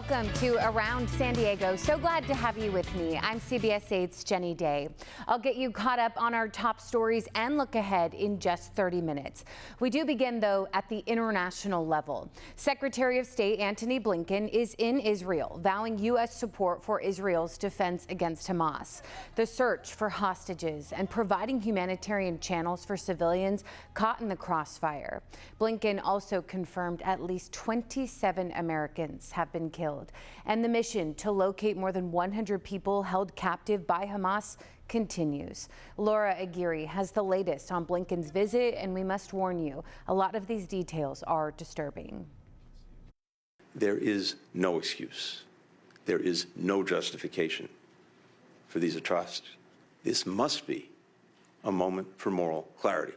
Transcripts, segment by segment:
Welcome to Around San Diego. So glad to have you with me. I'm CBS 8's Jenny Day. I'll get you caught up on our top stories and look ahead in just 30 minutes. We do begin, though, at the international level. Secretary of State Antony Blinken is in Israel, vowing U.S. support for Israel's defense against Hamas, the search for hostages, and providing humanitarian channels for civilians caught in the crossfire. Blinken also confirmed at least 27 Americans have been killed, and the mission to locate more than 100 people held captive by Hamas continues. Laura Aguirre has the latest on Blinken's visit, and we must warn you, a lot of these details are disturbing. There is no excuse. There is no justification for these atrocities. This must be a moment for moral clarity.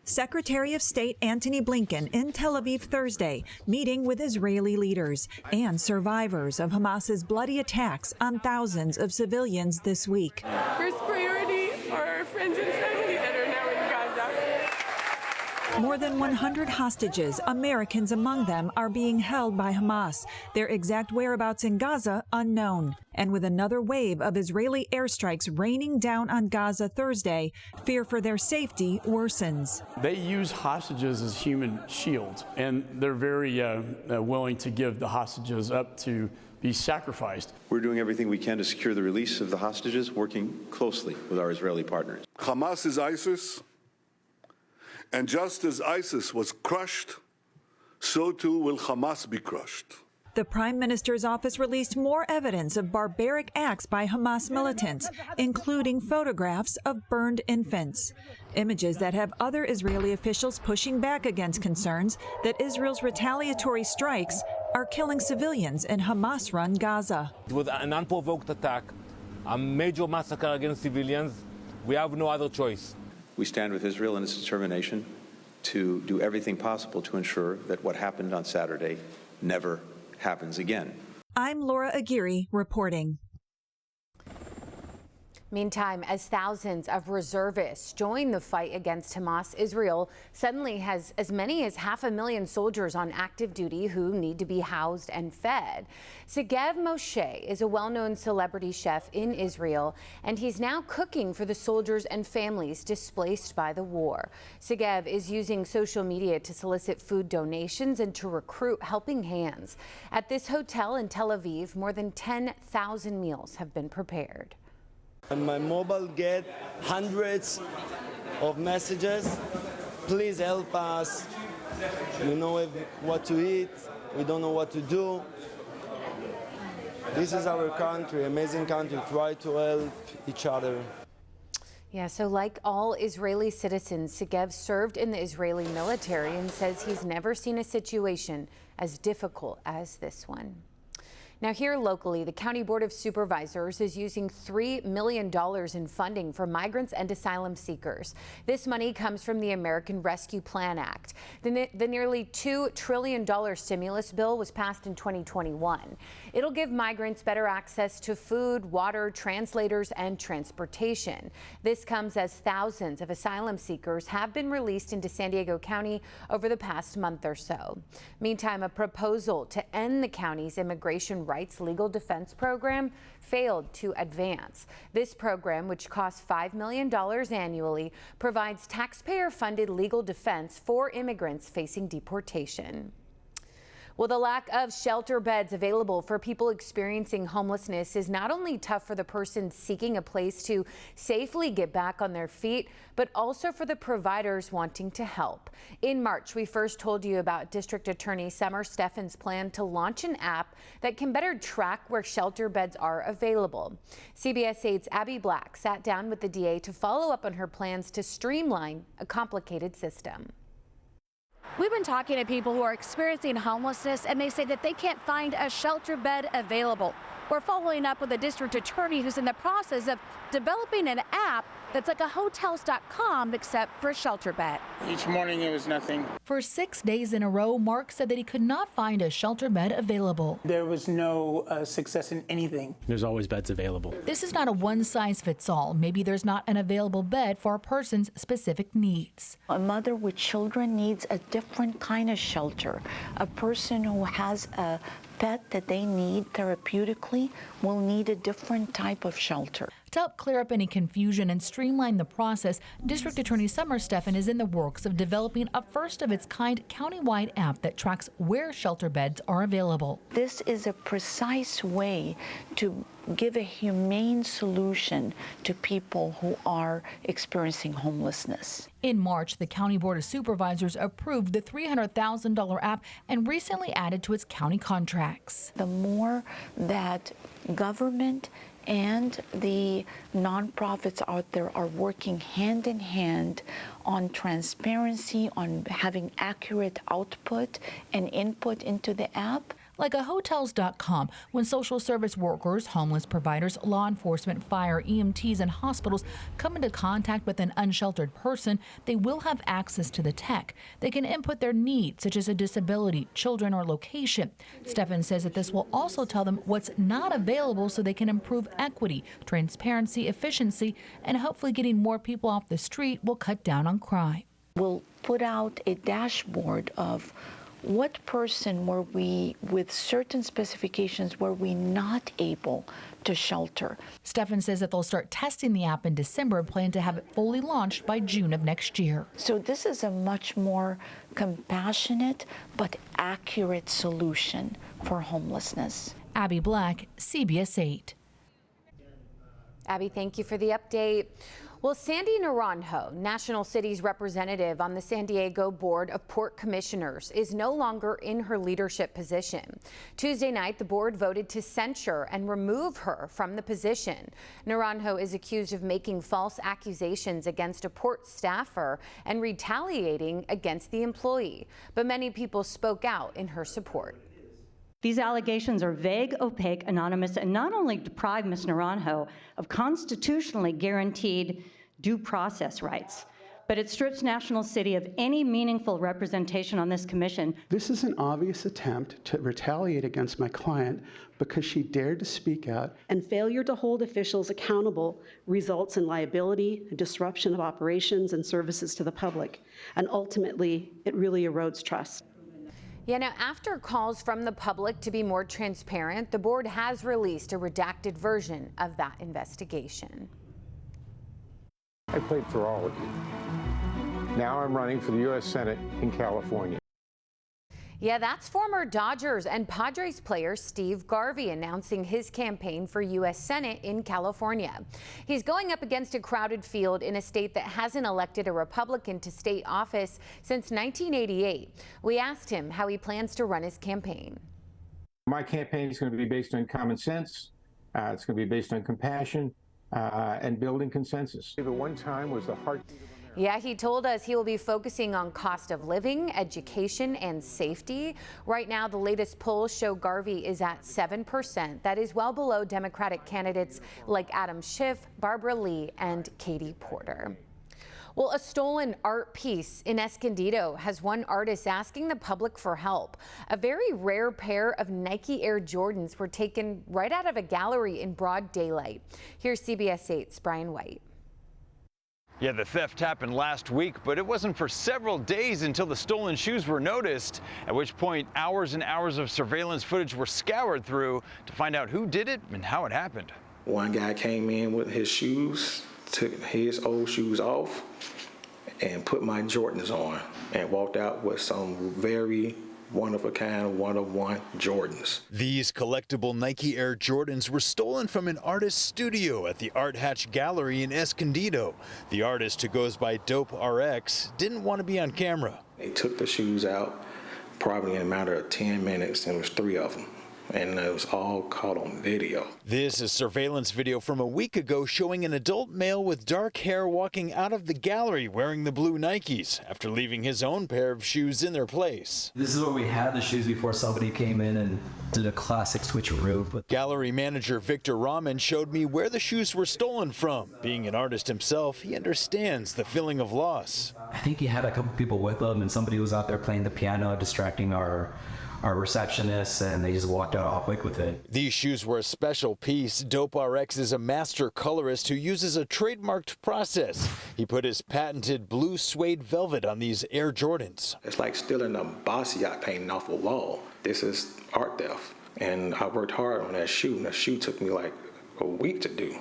Secretary of State Antony Blinken in Tel Aviv Thursday, meeting with Israeli leaders and survivors of Hamas's bloody attacks on thousands of civilians this week. First priority are our friends and family that are now in Gaza. More than 100 hostages, Americans among them, are being held by Hamas. Their exact whereabouts in Gaza unknown. And with another wave of Israeli airstrikes raining down on Gaza Thursday, fear for their safety worsens. They use hostages as human shields, and they're very willing to give the hostages up to be sacrificed. We're doing everything we can to secure the release of the hostages, working closely with our Israeli partners. Hamas is ISIS, and just as ISIS was crushed, so too will Hamas be crushed. The Prime Minister's office released more evidence of barbaric acts by Hamas militants, including photographs of burned infants. Images that have other Israeli officials pushing back against concerns that Israel's retaliatory strikes are killing civilians in Hamas-run Gaza. It was an unprovoked attack, a major massacre against civilians. We have no other choice. We stand with Israel in its determination to do everything possible to ensure that what happened on Saturday never happens again. I'm Laura Aguirre reporting. Meantime, as thousands of reservists join the fight against Hamas, Israel suddenly has as many as 500,000 soldiers on active duty who need to be housed and fed. Segev Moshe is a well-known celebrity chef in Israel, and he's now cooking for the soldiers and families displaced by the war. Segev is using social media to solicit food donations and to recruit helping hands. At this hotel in Tel Aviv, more than 10,000 meals have been prepared. On my mobile get hundreds of messages. Please help us. We know what to eat. We don't know what to do. This is our country, amazing country. Try to help each other. Yeah, so like all Israeli citizens, Segev served in the Israeli military and says he's never seen a situation as difficult as this one. Now, here locally, the County Board of Supervisors is using $3 million in funding for migrants and asylum seekers. This money comes from the American Rescue Plan Act. The nearly $2 trillion stimulus bill was passed in 2021. It'll give migrants better access to food, water, translators, and transportation. This comes as thousands of asylum seekers have been released into San Diego County over the past month or so. Meantime, a proposal to end the county's immigration rights legal defense program failed to advance. This program, which costs $5 million annually, provides taxpayer-funded legal defense for immigrants facing deportation. Well, the lack of shelter beds available for people experiencing homelessness is not only tough for the person seeking a place to safely get back on their feet, but also for the providers wanting to help. In March, we first told you about District Attorney Summer Stephan's plan to launch an app that can better track where shelter beds are available. CBS 8's Abby Black sat down with the DA to follow up on her plans to streamline a complicated system. We've been talking to people who are experiencing homelessness, and they say that they can't find a shelter bed available. We're following up with a district attorney who's in the process of developing an app that's like a Hotels.com except for a shelter bed. Each morning it was nothing. For 6 days in a row, Mark said that he could not find a shelter bed available. There was no success in anything. There's always beds available. This is not a one-size-fits-all. Maybe there's not an available bed for a person's specific needs. A mother with children needs a different kind of shelter. A person who has a pet that they need therapeutically will need a different type of shelter. To help clear up any confusion and streamline the process, District Attorney Summer Stephan is in the works of developing a first-of-its-kind countywide app that tracks where shelter beds are available. This is a precise way to give a humane solution to people who are experiencing homelessness. In March, the County Board of Supervisors approved the $300,000 app and recently added to its county contracts. The more that government and the nonprofits out there are working hand in hand on transparency, on having accurate output and input into the app. Like a Hotels.com, when social service workers, homeless providers, law enforcement, fire, EMTs, and hospitals come into contact with an unsheltered person, they will have access to the tech. They can input their needs, such as a disability, children, or location. Stephan says that this will also tell them what's not available so they can improve equity, transparency, efficiency, and hopefully getting more people off the street will cut down on crime. We'll put out a dashboard of what person were we, with certain specifications, were we not able to shelter. Stephan says that they'll start testing the app in December and plan to have it fully launched by June of next year. So this is a much more compassionate but accurate solution for homelessness. Abby Black, CBS 8. Abby, thank you for the update. Well, Sandy Naranjo, National City's representative on the San Diego Board of Port Commissioners, is no longer in her leadership position. Tuesday night, the board voted to censure and remove her from the position. Naranjo is accused of making false accusations against a port staffer and retaliating against the employee. But many people spoke out in her support. These allegations are vague, opaque, anonymous, and not only deprive Ms. Naranjo of constitutionally guaranteed due process rights, but it strips National City of any meaningful representation on this commission. This is an obvious attempt to retaliate against my client because she dared to speak out. And failure to hold officials accountable results in liability, disruption of operations and services to the public. And ultimately, it really erodes trust. Yeah, now after calls from the public to be more transparent, the board has released a redacted version of that investigation. I played for all of you. Now I'm running for the U.S. Senate in California. Yeah, that's former Dodgers and Padres player Steve Garvey announcing his campaign for U.S. Senate in California. He's going up against a crowded field in a state that hasn't elected a Republican to state office since 1988. We asked him how he plans to run his campaign. My campaign is going to be based on common sense. It's going to be based on compassion and building consensus. The one time was the heartbeat of America. Yeah, he told us he will be focusing on cost of living, education, and safety. Right now, the latest polls show Garvey is at 7%. That is well below Democratic candidates like Adam Schiff, Barbara Lee, and Katie Porter. Well, a stolen art piece in Escondido has one artist asking the public for help. A very rare pair of Nike Air Jordans were taken right out of a gallery in broad daylight. Here's CBS 8's Brian White. Yeah, the theft happened last week, but it wasn't for several days until the stolen shoes were noticed, at which point hours and hours of surveillance footage were scoured through to find out who did it and how it happened. One guy came in with his shoes, took his old shoes off, and put my Jordans on, and walked out with some very one-of-a-kind, one-of-one Jordans. These collectible Nike Air Jordans were stolen from an artist's studio at the Art Hatch Gallery in Escondido. The artist, who goes by Dope RX, didn't want to be on camera. They took the shoes out probably in a matter of 10 minutes, and there was 3 of them. And it was all caught on video. This is surveillance video from a week ago showing an adult male with dark hair walking out of the gallery wearing the blue Nikes after leaving his own pair of shoes in their place. This is where we had the shoes before somebody came in and did a classic switcheroo. Gallery manager Victor Rahman showed me where the shoes were stolen from. Being an artist himself, he understands the feeling of loss. I think he had a couple people with him, and somebody was out there playing the piano, distracting our receptionist, and they just walked out all quick with it. These shoes were a special piece. Dope RX is a master colorist who uses a trademarked process. He put his patented blue suede velvet on these Air Jordans. It's like stealing a Basquiat painting off a wall. This is art theft. And I worked hard on that shoe, and that shoe took me like a week to do.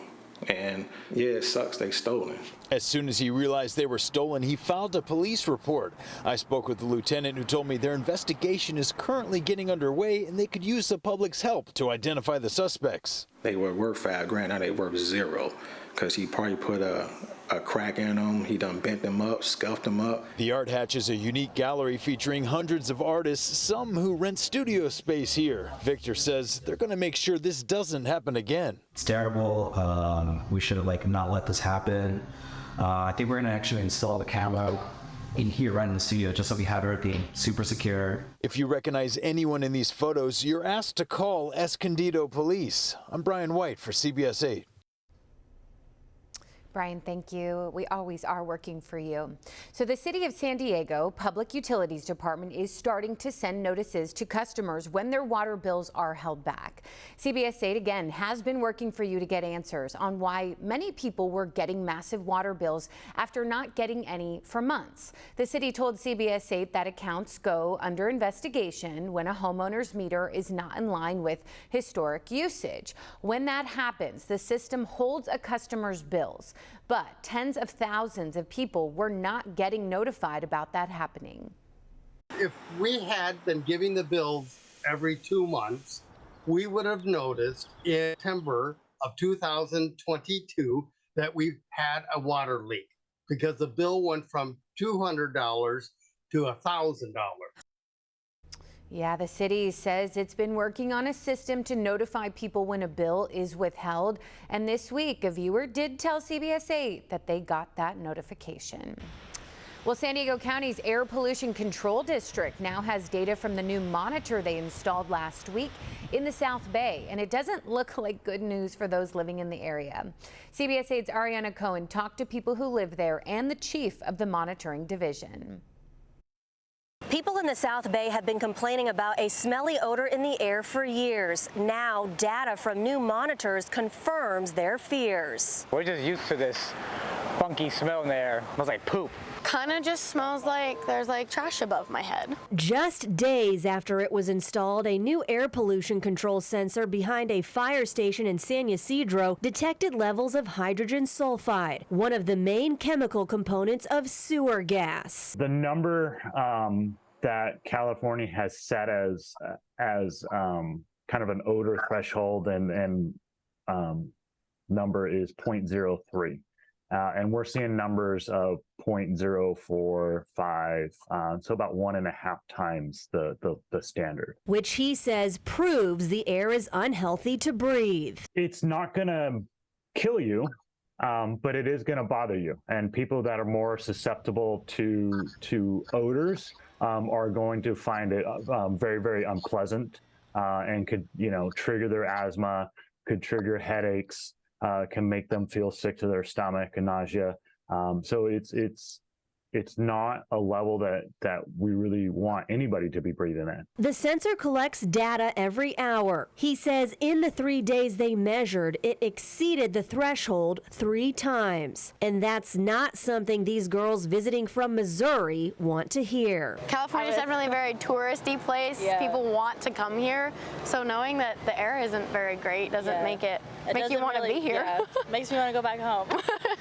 And yeah, it sucks they stolen. As soon as he realized they were stolen, he filed a police report. I spoke with the lieutenant who told me their investigation is currently getting underway and they could use the public's help to identify the suspects. They were worth $5,000, now they worth $0, because he probably put a crack in them. He done bent them up, scuffed them up. The Art Hatch is a unique gallery featuring hundreds of artists, some who rent studio space here. Victor says they're going to make sure this doesn't happen again. It's terrible. We should have not let this happen. I think we're going to actually install the camera in here right in the studio just so we have everything super secure. If you recognize anyone in these photos, you're asked to call Escondido Police. I'm Brian White for CBS 8. Brian, thank you. We always are working for you. So the City of San Diego Public Utilities Department is starting to send notices to customers when their water bills are held back. CBS 8 again has been working for you to get answers on why many people were getting massive water bills after not getting any for months. The city told CBS 8 that accounts go under investigation when a homeowner's meter is not in line with historic usage. When that happens, the system holds a customer's bills. But tens of thousands of people were not getting notified about that happening. If we had been giving the bills every 2 months, we would have noticed in September of 2022 that we had a water leak because the bill went from $200 to $1,000. Yeah, the city says it's been working on a system to notify people when a bill is withheld. And this week, a viewer did tell CBS 8 that they got that notification. Well, San Diego County's Air Pollution Control District now has data from the new monitor they installed last week in the South Bay, and it doesn't look like good news for those living in the area. CBS 8's Ariana Cohen talked to people who live there and the chief of the monitoring division. People in the South Bay have been complaining about a smelly odor in the air for years. Now, data from new monitors confirms their fears. We're just used to this funky smell in the air. It smells like poop. Kind of just smells like there's trash above my head. Just days after it was installed, a new air pollution control sensor behind a fire station in San Ysidro detected levels of hydrogen sulfide, one of the main chemical components of sewer gas. The number that California has set as kind of an odor threshold and number is 0.03. And we're seeing numbers of 0.045, so about 1.5 times the standard. Which he says proves the air is unhealthy to breathe. It's not going to kill you, but it is going to bother you. And people that are more susceptible to odors are going to find it very, very unpleasant and could, trigger their asthma, could trigger headaches. Can make them feel sick to their stomach and nausea. So it's not a level that we really want anybody to be breathing in. The sensor collects data every hour. He says in the 3 days they measured, it exceeded the threshold 3 times. And that's not something these girls visiting from Missouri want to hear. California is definitely a very touristy place. Yeah. People want to come here. So knowing that the air isn't very great doesn't make you want to be here. Yeah, makes me want to go back home.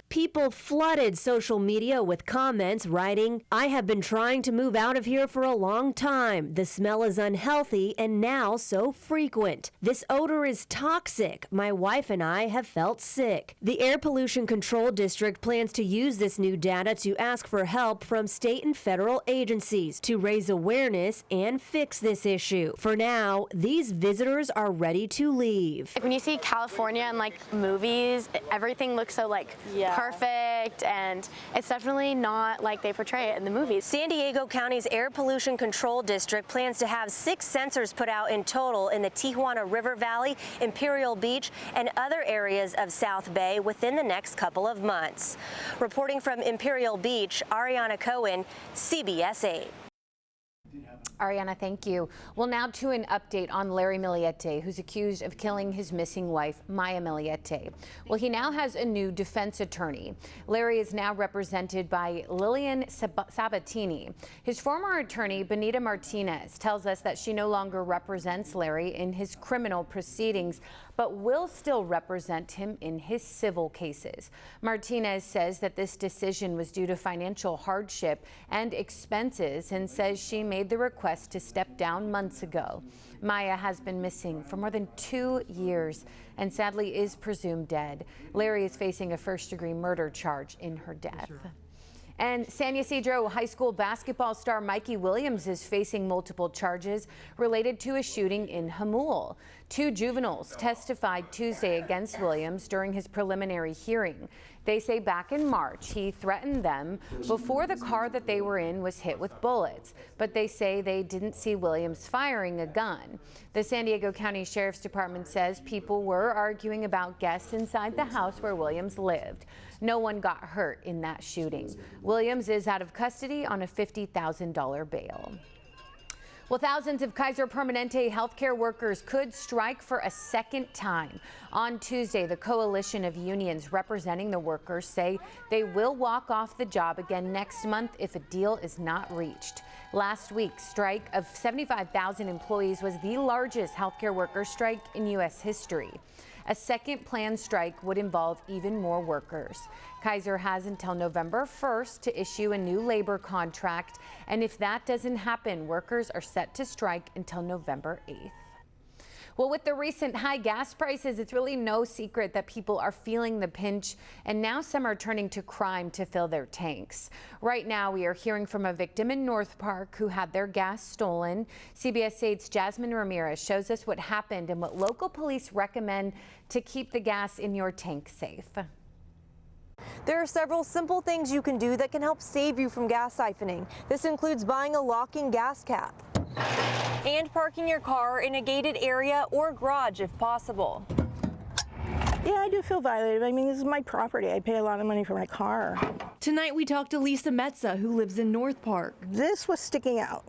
People flooded social media with comments writing, "I have been trying to move out of here for a long time. The smell is unhealthy and now so frequent. This odor is toxic. My wife and I have felt sick." The Air Pollution Control District plans to use this new data to ask for help from state and federal agencies to raise awareness and fix this issue. For now, these visitors are ready to leave. When you see California in movies, everything looks so perfect, and it's definitely not like they portray it in the movies. San Diego County's Air Pollution Control District plans to have 6 sensors put out in total in the Tijuana River Valley, Imperial Beach, and other areas of South Bay within the next couple of months. Reporting from Imperial Beach, Ariana Cohen, CBS 8. Ariana, thank you. Well, now to an update on Larry Miliete, who's accused of killing his missing wife, Maya Miliete. Well, he now has a new defense attorney. Larry is now represented by Lillian Sabatini. His former attorney, Benita Martinez, tells us that she no longer represents Larry in his criminal proceedings, but will still represent him in his civil cases. Martinez says that this decision was due to financial hardship and expenses and says she made the request to step down months ago. Maya has been missing for more than 2 years and sadly is presumed dead. Larry is facing a first-degree murder charge in her death. And San Ysidro High School basketball star Mikey Williams is facing multiple charges related to a shooting in Jamul. 2 juveniles testified Tuesday against Williams during his preliminary hearing. They say back in March, he threatened them before the car that they were in was hit with bullets, but they say they didn't see Williams firing a gun. The San Diego County Sheriff's Department says people were arguing about guests inside the house where Williams lived. No one got hurt in that shooting. Williams is out of custody on a $50,000 bail. Well, thousands of Kaiser Permanente healthcare workers could strike for a second time. On Tuesday, the coalition of unions representing the workers say they will walk off the job again next month if a deal is not reached. Last week's strike of 75,000 employees was the largest healthcare worker strike in U.S. history. A second planned strike would involve even more workers. Kaiser has until November 1st to issue a new labor contract, and if that doesn't happen, workers are set to strike until November 8th. Well, with the recent high gas prices, it's really no secret that people are feeling the pinch, and now some are turning to crime to fill their tanks. Right now, we are hearing from a victim in North Park who had their gas stolen. CBS 8's Jasmine Ramirez shows us what happened and what local police recommend to keep the gas in your tank safe. There are several simple things you can do that can help save you from gas siphoning. This includes buying a locking gas cap and parking your car in a gated area or garage if possible. Yeah, I do feel violated. I mean, this is my property. I pay a lot of money for my car. Tonight we talked to Lisa Metza, who lives in North Park. This was sticking out.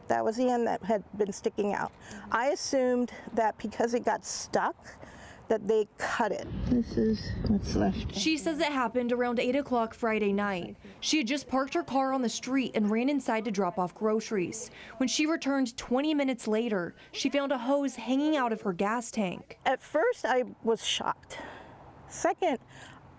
That was the end that had been sticking out. I assumed that because it got stuck, that they cut it. This is what's left. She says it happened around 8 o'clock Friday night. She had just parked her car on the street and ran inside to drop off groceries. When she returned 20 minutes later, she found a hose hanging out of her gas tank. At first, I was shocked. Second,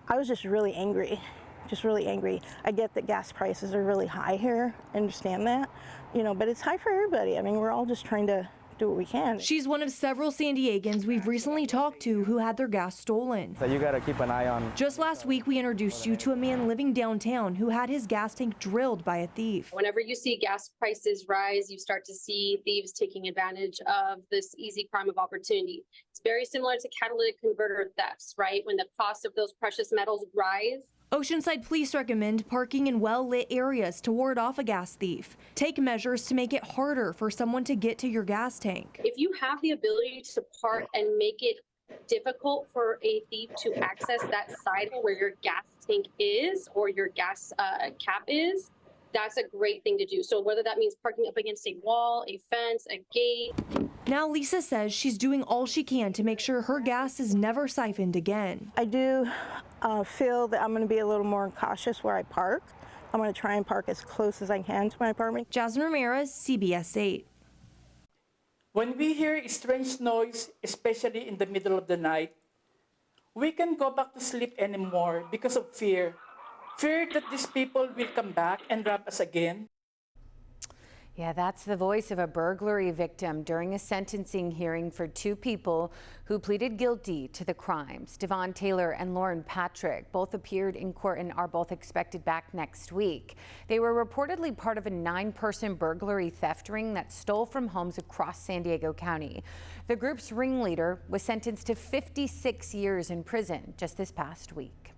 I was just really angry. Just really angry. I get that gas prices are really high here. I understand that, but it's high for everybody. I mean, we're all just trying to do what we can. She's one of several San Diegans we've recently talked to who had their gas stolen. So you gotta keep an eye on. Just last week, we introduced you to a man living downtown who had his gas tank drilled by a thief. Whenever you see gas prices rise, you start to see thieves taking advantage of this easy crime of opportunity. It's very similar to catalytic converter thefts, right? When the cost of those precious metals rise. Oceanside police recommend parking in well-lit areas to ward off a gas thief. Take measures to make it harder for someone to get to your gas tank. If you have the ability to park and make it difficult for a thief to access that side where your gas tank is or your gas cap is, that's a great thing to do. So whether that means parking up against a wall, a fence, a gate. Now Lisa says she's doing all she can to make sure her gas is never siphoned again. I do feel that I'm going to be a little more cautious where I park. I'm going to try and park as close as I can to my apartment. Jasmine Ramirez, CBS 8. When we hear a strange noise, especially in the middle of the night, we can't go back to sleep anymore because of fear. Fear that these people will come back and rob us again. Yeah, that's the voice of a burglary victim during a sentencing hearing for 2 people who pleaded guilty to the crimes. Devon Taylor and Lauren Patrick both appeared in court and are both expected back next week. They were reportedly part of a 9-person burglary theft ring that stole from homes across San Diego County. The group's ringleader was sentenced to 56 years in prison just this past week.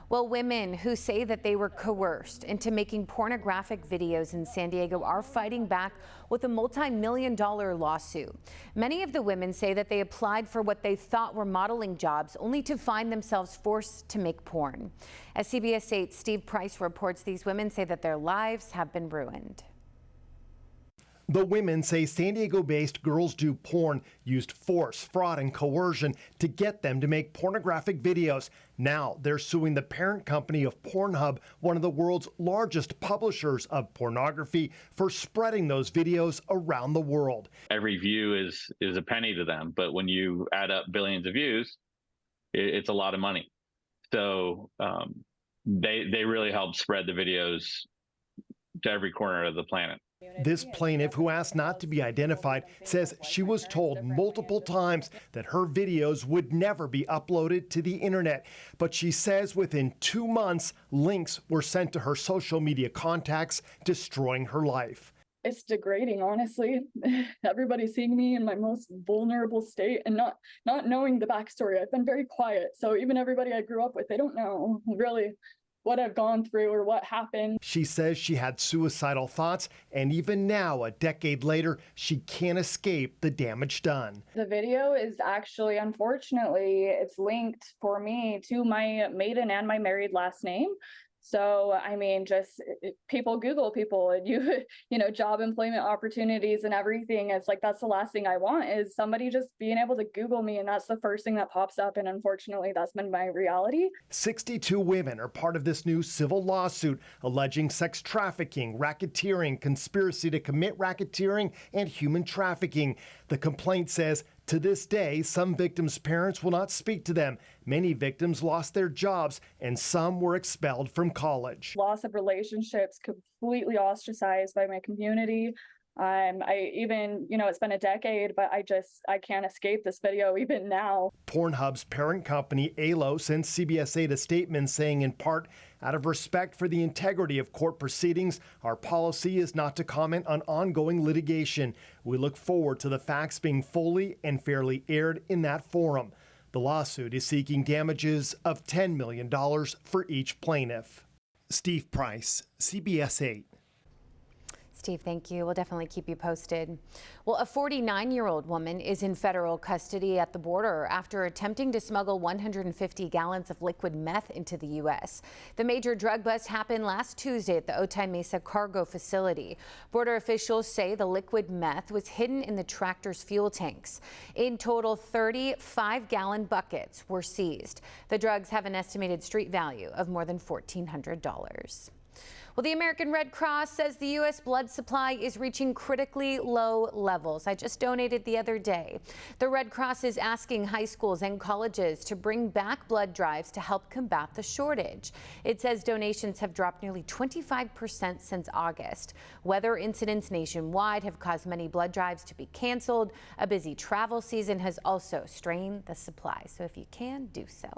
Well, women who say that they were coerced into making pornographic videos in San Diego are fighting back with a multi-million-dollar lawsuit. Many of the women say that they applied for what they thought were modeling jobs only to find themselves forced to make porn. As CBS 8's Steve Price reports, these women say that their lives have been ruined. The women say San Diego-based Girls Do Porn used force, fraud, and coercion to get them to make pornographic videos. Now they're suing the parent company of Pornhub, one of the world's largest publishers of pornography, for spreading those videos around the world. Every view is a penny to them, but when you add up billions of views, it's a lot of money. So they really help spread the videos to every corner of the planet. This plaintiff, who asked not to be identified, says she was told multiple times that her videos would never be uploaded to the internet. But she says within 2 months, links were sent to her social media contacts, destroying her life. It's degrading, honestly. Everybody's seeing me in my most vulnerable state and not knowing the backstory. I've been very quiet, so even everybody I grew up with, they don't know really what I've gone through or what happened. She says she had suicidal thoughts, and even now, a decade later, she can't escape the damage done. The video is actually, unfortunately, it's linked for me to my maiden and my married last name. So, I mean, just people Google people and you know, job employment opportunities and everything. It's like, that's the last thing I want is somebody just being able to Google me. And that's the first thing that pops up. And unfortunately, that's been my reality. 62 women are part of this new civil lawsuit alleging sex trafficking, racketeering, conspiracy to commit racketeering, and human trafficking. The complaint says, to this day, some victims' parents will not speak to them. Many victims lost their jobs, and some were expelled from college. Loss of relationships, completely ostracized by my community. I even, you know, it's been a decade, but I can't escape this video even now. Pornhub's parent company, Alo, sent CBS 8 a statement saying, in part, out of respect for the integrity of court proceedings, our policy is not to comment on ongoing litigation. We look forward to the facts being fully and fairly aired in that forum. The lawsuit is seeking damages of $10 million for each plaintiff. Steve Price, CBS 8. Steve, thank you. We'll definitely keep you posted. Well, a 49-year-old woman is in federal custody at the border after attempting to smuggle 150 gallons of liquid meth into the U.S. The major drug bust happened last Tuesday at the Otay Mesa cargo facility. Border officials say the liquid meth was hidden in the tractor's fuel tanks. In total, 35-gallon buckets were seized. The drugs have an estimated street value of more than $1,400. Well, the American Red Cross says the U.S. blood supply is reaching critically low levels. I just donated the other day. The Red Cross is asking high schools and colleges to bring back blood drives to help combat the shortage. It says donations have dropped nearly 25% since August. Weather incidents nationwide have caused many blood drives to be canceled. A busy travel season has also strained the supply. So if you can, do so.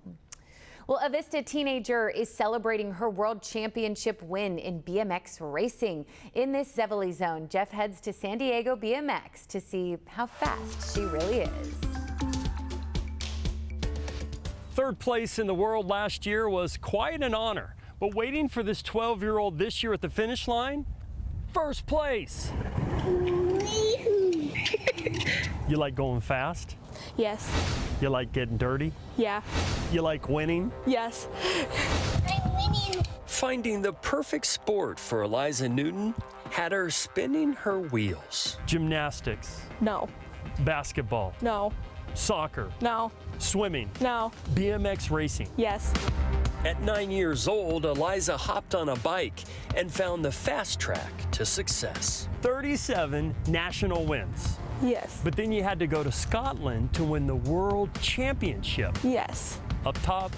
Well, a Vista teenager is celebrating her world championship win in BMX racing. In this Zevely zone, Jeff heads to San Diego BMX to see how fast she really is. Third place in the world last year was quite an honor, but waiting for this 12-year-old this year at the finish line, first place. You like going fast? Yes. You like getting dirty? Yeah. You like winning? Yes. I'm winning. Finding the perfect sport for Eliza Newton had her spinning her wheels. Gymnastics? No. Basketball? No. Soccer? No. Swimming? No. BMX racing? Yes. At 9 years old, Eliza hopped on a bike and found the fast track to success. 37 national wins. Yes. But then you had to go to Scotland to win the World Championship. Yes. Up top.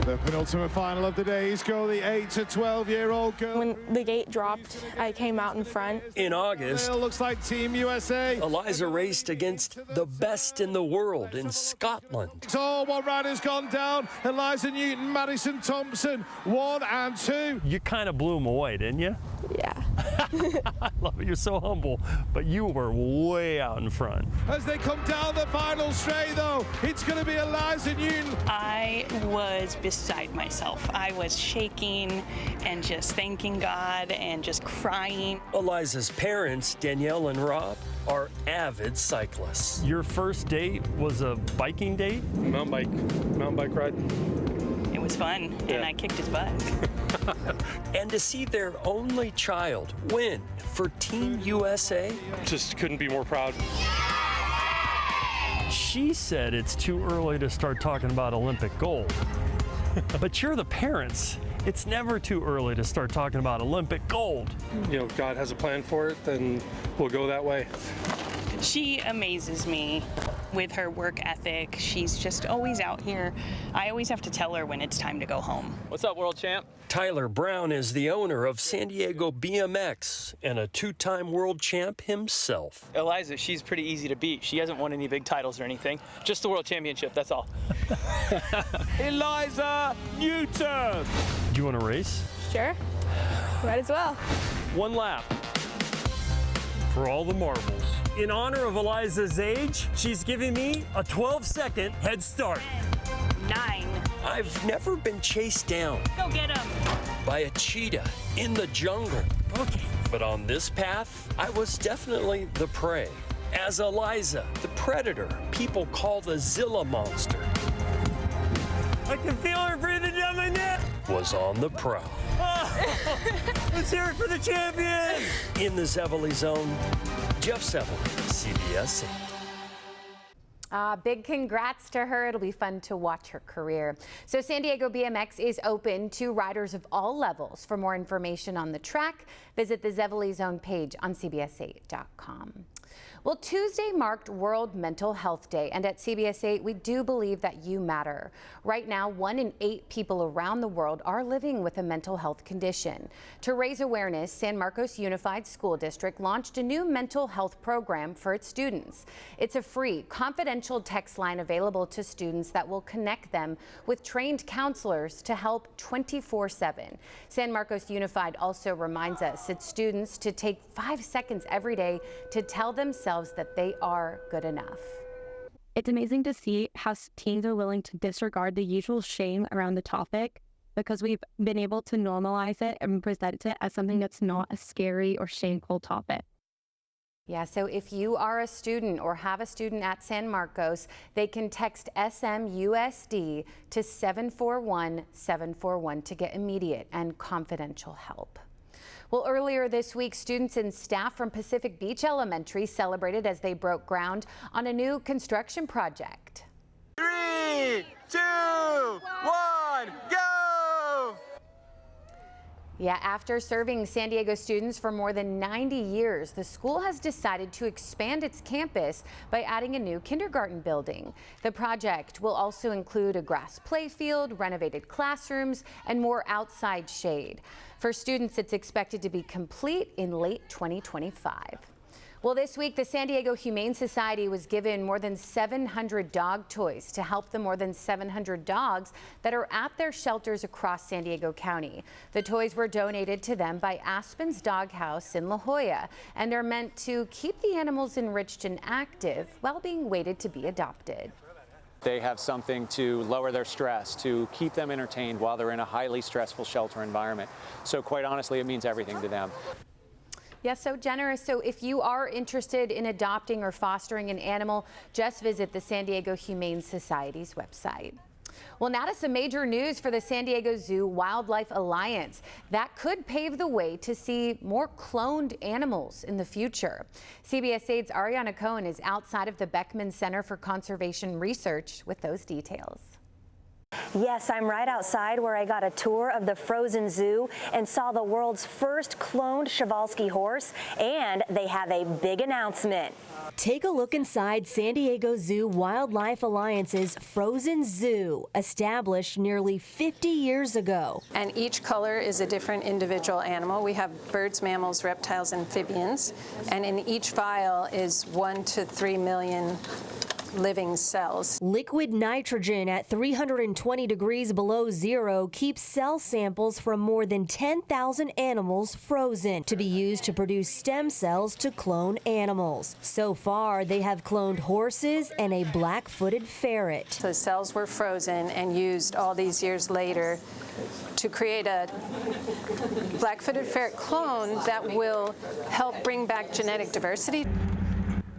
The penultimate final of the day's go, the 8 to 12-year-old girl. When the gate dropped, I came out in front. In August, looks like Team USA. Eliza raced against the best in the world in Scotland. So one rider's gone down. Eliza Newton, Madison Thompson, 1 and 2. You kind of blew them away, didn't you? Yeah. I love it. You're so humble, but you were way out in front. As they come down the final straight, though, it's going to be Eliza Newton. I was beside myself. I was shaking and just thanking God and just crying. Eliza's parents, Danielle and Rob, are avid cyclists. Your first date was a biking date? Mountain bike ride. It was fun, and I kicked his butt. And to see their only child win for Team USA, Just couldn't be more proud. She said it's too early to start talking about Olympic gold. But you're the parents. It's never too early to start talking about Olympic gold. You know, God has a plan for it, then we'll go that way. She amazes me with her work ethic. She's just always out here. I always have to tell her when it's time to go home. What's up, world champ? Tyler Brown is the owner of San Diego BMX and a two-time world champ himself. Eliza, she's pretty easy to beat. She hasn't won any big titles or anything. Just the world championship, that's all. Eliza Newton! Do you want to race? Sure. Might as well. One lap for all the marbles. In honor of Eliza's age, she's giving me a 12-second head start. 9. I've never been chased down Go get him. by a cheetah in the jungle. Okay. But on this path, I was definitely the prey. As Eliza, the predator people call the Zilla monster, I can feel her breathing down my neck. was on the prowl. Let's hear it for the champion. In the Zevely zone, Jeff Zevely, CBS 8. Big congrats to her. It'll be fun to watch her career. So San Diego BMX is open to riders of all levels. For more information on the track, visit the Zevely Zone page on CBS8.com. Well, Tuesday marked World Mental Health Day, and at CBS 8, we do believe that you matter. Right now, 1 in 8 people around the world are living with a mental health condition. To raise awareness, San Marcos Unified School District launched a new mental health program for its students. It's a free, confidential text line available to students that will connect them with trained counselors to help 24/7. San Marcos Unified also reminds us its students to take 5 seconds every day to tell themselves that they are good enough. It's amazing to see how teens are willing to disregard the usual shame around the topic, because we've been able to normalize it and present it as something that's not a scary or shameful topic. Yeah, so if you are a student or have a student at San Marcos, they can text SMUSD to 741-741 to get immediate and confidential help. Well, earlier this week, students and staff from Pacific Beach Elementary celebrated as they broke ground on a new construction project. 3, 2, 1, go! Yeah, after serving San Diego students for more than 90 years, the school has decided to expand its campus by adding a new kindergarten building. The project will also include a grass playfield, renovated classrooms, and more outside shade. For students, it's expected to be complete in late 2025. Well, this week, the San Diego Humane Society was given more than 700 dog toys to help the more than 700 dogs that are at their shelters across San Diego County. The toys were donated to them by Aspen's Dog House in La Jolla and are meant to keep the animals enriched and active while being waited to be adopted. They have something to lower their stress, to keep them entertained while they're in a highly stressful shelter environment. So quite honestly, it means everything to them. Yes, so generous. So if you are interested in adopting or fostering an animal, just visit the San Diego Humane Society's website. Well, now to some major news for the San Diego Zoo Wildlife Alliance. That could pave the way to see more cloned animals in the future. CBS 8's Ariana Cohen is outside of the Beckman Center for Conservation Research with those details. Yes, I'm right outside where I got a tour of the Frozen Zoo and saw the world's first cloned Przewalski horse, and they have a big announcement. Take a look inside San Diego Zoo Wildlife Alliance's Frozen Zoo, established nearly 50 years ago. And each color is a different individual animal. We have birds, mammals, reptiles, amphibians, and in each vial is 1 to 3 million living cells. Liquid nitrogen at 320 degrees below zero keeps cell samples from more than 10,000 animals frozen to be used to produce stem cells to clone animals. So far, they have cloned horses and a black-footed ferret. The cells were frozen and used all these years later to create a black-footed ferret clone that will help bring back genetic diversity.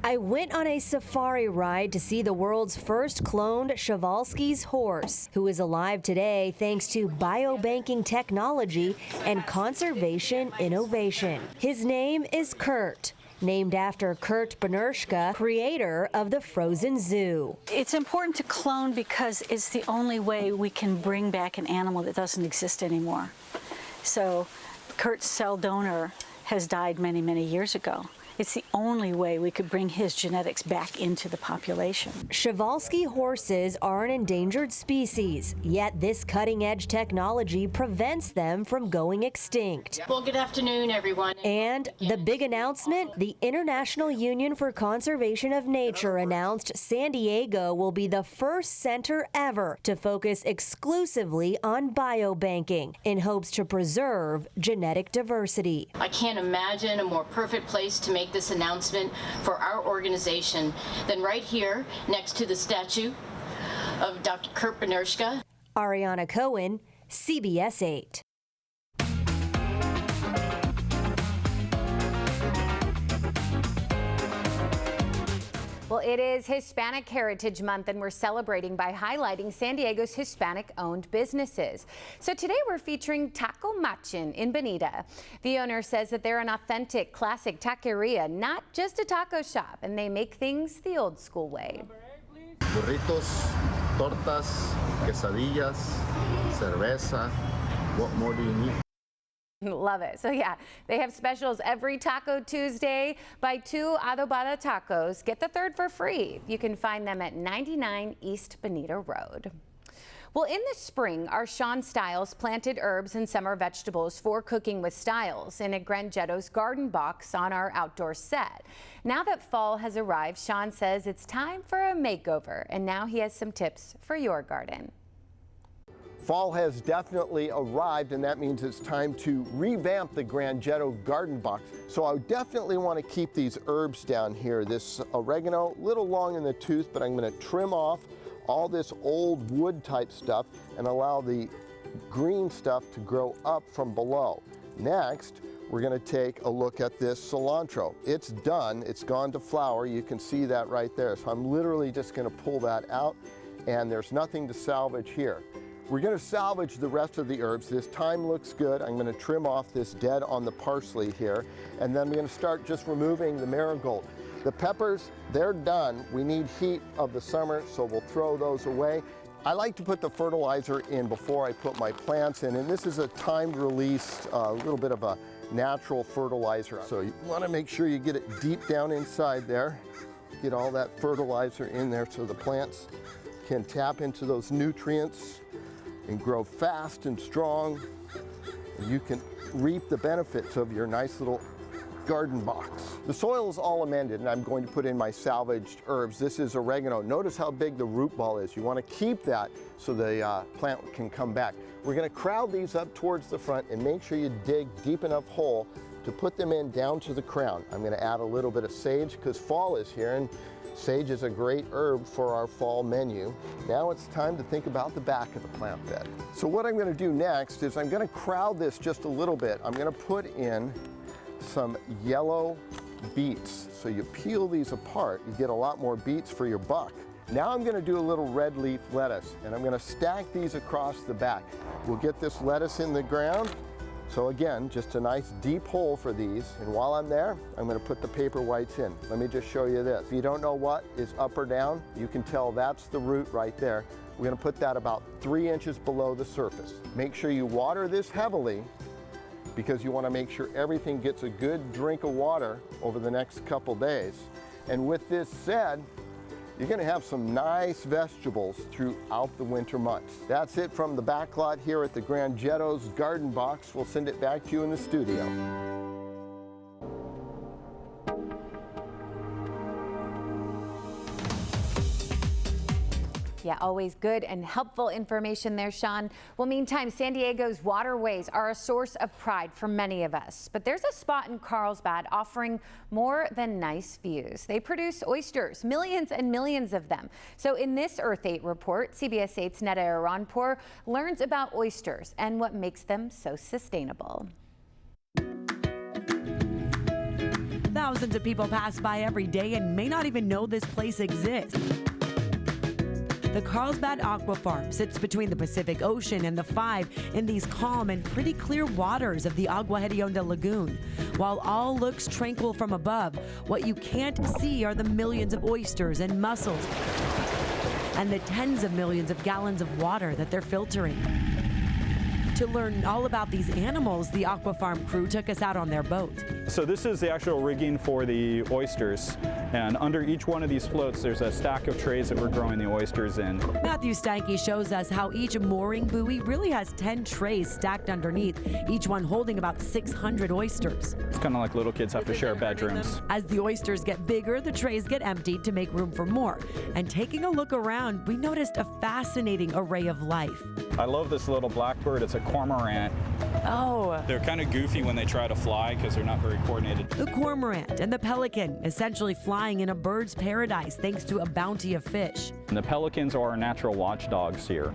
I went on a safari ride to see the world's first cloned Przewalski's horse, who is alive today thanks to biobanking technology and conservation innovation. His name is Kurt, named after Kurt Benerschka, creator of the Frozen Zoo. It's important to clone because it's the only way we can bring back an animal that doesn't exist anymore. So Kurt's cell donor has died many, many years ago. It's the only way we could bring his genetics back into the population. Przewalski horses are an endangered species, yet this cutting-edge technology prevents them from going extinct. Well, good afternoon, everyone. And the big announcement, the International Union for Conservation of Nature announced San Diego will be the first center ever to focus exclusively on biobanking in hopes to preserve genetic diversity. I can't imagine a more perfect place to make this announcement for our organization than right here next to the statue of Dr. Kurt Benerschka. Ariana Cohen, CBS 8. Well, it is Hispanic Heritage Month, and we're celebrating by highlighting San Diego's Hispanic-owned businesses. So today we're featuring Taco Machin in Bonita. The owner says that they're an authentic, classic taqueria, not just a taco shop, and they make things the old-school way. Burritos, tortas, quesadillas, cerveza. What more do you need? Love it. So yeah, they have specials every Taco Tuesday. Buy 2 adobada tacos, get the 3rd for free. You can find them at 99 East Bonita Road. Well, in the spring, our Sean Stiles planted herbs and summer vegetables for cooking with Stiles in a Grangetto's garden box on our outdoor set. Now that fall has arrived, Sean says it's time for a makeover, and now he has some tips for your garden. Fall has definitely arrived, and that means it's time to revamp the Grangetto garden box. So I definitely want to keep these herbs down here. This oregano, a little long in the tooth, but I'm going to trim off all this old wood type stuff and allow the green stuff to grow up from below. Next, we're going to take a look at this cilantro. It's done, it's gone to flower. You can see that right there. So I'm literally just going to pull that out, and there's nothing to salvage here. We're going to salvage the rest of the herbs. This thyme looks good. I'm going to trim off this dead on the parsley here, and then we're going to start just removing the marigold. The peppers, they're done. We need heat of the summer, so we'll throw those away. I like to put the fertilizer in before I put my plants in, and this is a timed release, a little bit of a natural fertilizer. So you want to make sure you get it deep down inside there. Get all that fertilizer in there so the plants can tap into those nutrients and grow fast and strong. You can reap the benefits of your nice little garden box. The soil is all amended, and I'm going to put in my salvaged herbs. This is oregano. Notice how big the root ball is. You want to keep that so the plant can come back. We're going to crowd these up towards the front and make sure you dig deep enough hole to put them in down to the crown. I'm going to add a little bit of sage because fall is here, and sage is a great herb for our fall menu. Now it's time to think about the back of the plant bed. So what I'm going to do next is I'm going to crowd this just a little bit. I'm going to put in some yellow beets. So you peel these apart, you get a lot more beets for your buck. Now I'm going to do a little red leaf lettuce, and I'm going to stack these across the back. We'll get this lettuce in the ground. So again, just a nice deep hole for these. And while I'm there, I'm going to put the paper whites in. Let me just show you this. If you don't know what is up or down, you can tell that's the root right there. We're going to put that about 3 inches below the surface. Make sure you water this heavily because you want to make sure everything gets a good drink of water over the next couple days. And with this said, you're going to have some nice vegetables throughout the winter months. That's it from the back lot here at the Grangetto's Garden Box. We'll send it back to you in the studio. Yeah, always good and helpful information there, Sean. Well, meantime, San Diego's waterways are a source of pride for many of us. But there's a spot in Carlsbad offering more than nice views. They produce oysters, millions and millions of them. So in this Earth 8 report, CBS 8's Neda Iranpour learns about oysters and what makes them so sustainable. The Thousands of people pass by every day and may not even know this place exists. The Carlsbad Aqua Farm sits between the Pacific Ocean and the Five in these calm and pretty clear waters of the Agua Hedionda Lagoon. While all looks tranquil from above, what you can't see are the millions of oysters and mussels and the tens of millions of gallons of water that they're filtering. To learn all about these animals, the Aqua Farm crew took us out on their boat. So this is the actual rigging for the oysters, and under each one of these floats there's a stack of trays that we're growing the oysters in. Matthew Steinke shows us how each mooring buoy really has 10 trays stacked underneath, each one holding about 600 oysters. It's kind of like little kids have to share bedrooms. As the oysters get bigger, the trays get emptied to make room for more. And taking a look around, we noticed a fascinating array of life. I love this little blackbird. It's a cormorant. Oh. They're kind of goofy when they try to fly because they're not very coordinated. The cormorant and the pelican, essentially flying in a bird's paradise thanks to a bounty of fish. And the pelicans are our natural watchdogs here.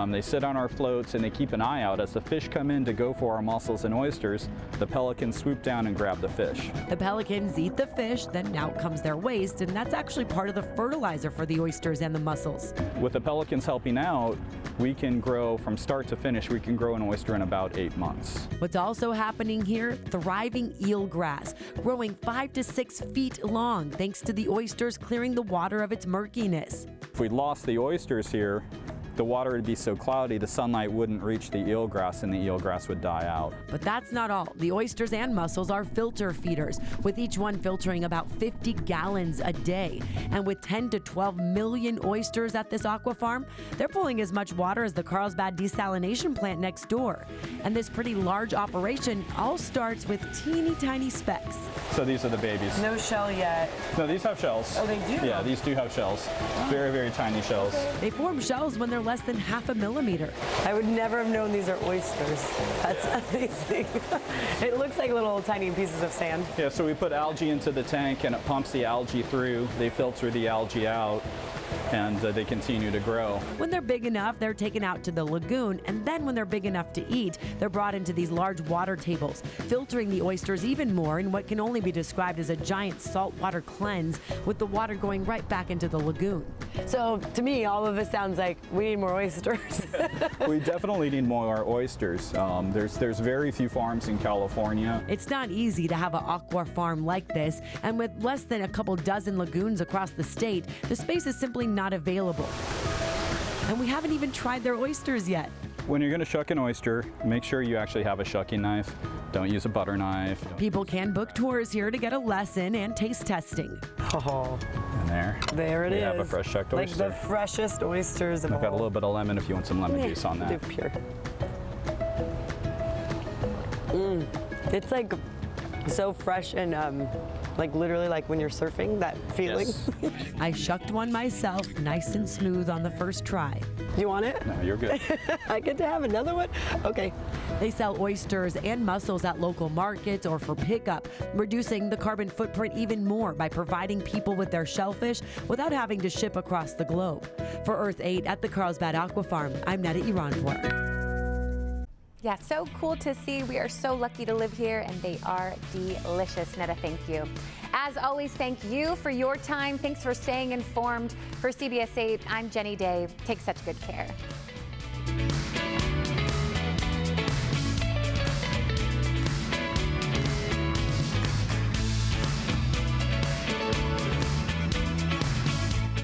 They sit on our floats and they keep an eye out. As the fish come in to go for our mussels and oysters, the pelicans swoop down and grab the fish. The pelicans eat the fish, then out comes their waste, and that's actually part of the fertilizer for the oysters and the mussels. With the pelicans helping out, we can grow from start to finish. We can grow an oyster in about 8 months. What's also happening here, thriving eelgrass, growing 5 to 6 feet long thanks to the oysters clearing the water of its murkiness. If we lost the oysters here, the water would be so cloudy the sunlight wouldn't reach the eelgrass and the eelgrass would die out. But that's not all. The oysters and mussels are filter feeders, with each one filtering about 50 gallons a day. And with 10 to 12 million oysters at this aqua farm, they're pulling as much water as the Carlsbad desalination plant next door. And this pretty large operation all starts with teeny tiny specks. So these are the babies. No shell yet. No, these have shells. Oh, they do? Yeah, these do have shells. Very, very tiny shells. They form shells when they're less than ½ millimeter. I would never have known these are oysters. That's amazing. It looks like little tiny pieces of sand. Yeah, so we put algae into the tank and it pumps the algae through. They filter the algae out and they continue to grow. When they're big enough, they're taken out to the lagoon, and then when they're big enough to eat, they're brought into these large water tables, filtering the oysters even more in what can only be described as a giant saltwater cleanse, with the water going right back into the lagoon. So to me, all of this sounds like we need more oysters. We definitely need more oysters. There's very few farms in California. It's not easy to have an aqua farm like this, and with less than a couple dozen lagoons across the state, the space is simply not available. And we haven't even tried their oysters yet. When you're going to shuck an oyster, make sure you actually have a shucking knife. Don't use a butter knife. People can book tours here to get a lesson and taste testing. Oh. And there it we is. have a fresh shucked like oyster. the freshest oysters of I've got a all. little bit of lemon if you want some lemon juice on that. Do pure. It's like so fresh and like literally like when you're surfing, that feeling. Yes. I shucked one myself, nice and smooth on the first try. You want it? No, you're good. I get to have another one? Okay. They sell oysters and mussels at local markets or for pickup, reducing the carbon footprint even more by providing people with their shellfish without having to ship across the globe. For Earth 8 at the Carlsbad Aqua Farm, I'm Netta Iranpour. Yeah, so cool to see. We are so lucky to live here, and they are delicious. Netta, thank you. As always, thank you for your time. Thanks for staying informed. For CBS 8, I'm Jenny Day. Take such good care.